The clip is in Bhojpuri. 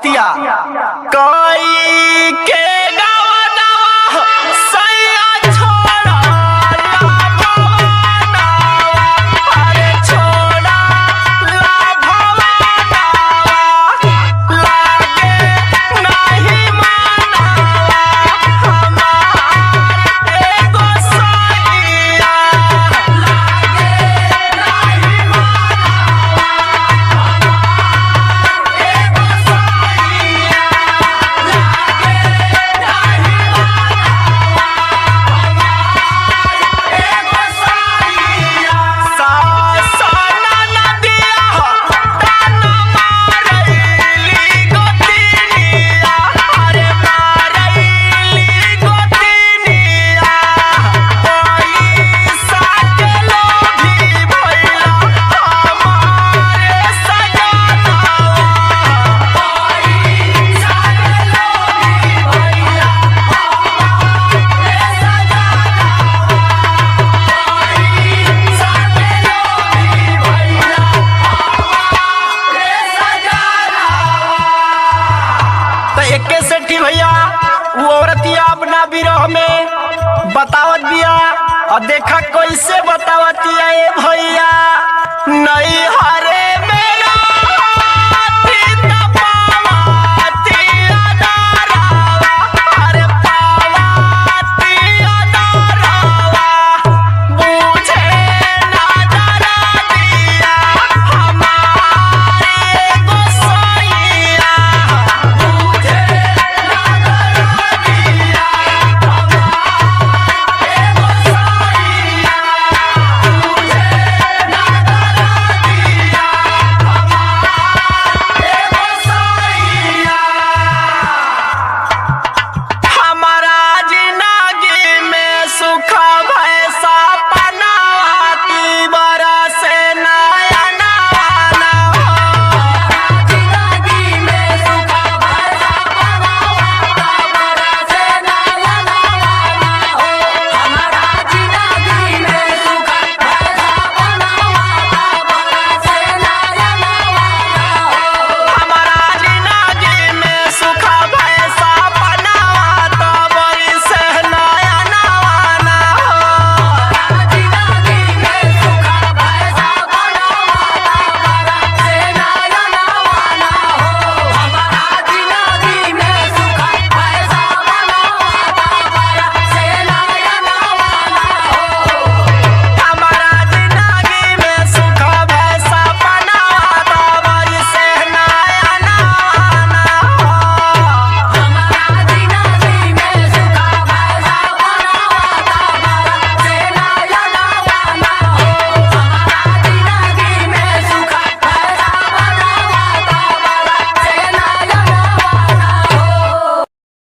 कहतिया कोई के गावनावा सैया छोड़ा ला भवनावा, अरे छोड़ा ला भवनावा, लागे नहीं मानावा हमार एगो सैया, लागे नहीं मानावा एगो सैया, लागे नहीं मानावा एगो सैया। सासना नदिया तान मारैली गोतिनिया, अरे मारैली गोतिनिया, पैसा के लोभी भइला हमारे सजनवा, पैसा के लोभी भइला हमारे तो एके सेठी भैया वो औरतिया अपना विरह में बतावत बिया और देखा कैसे बतावतिया ए भैया नहीं हरे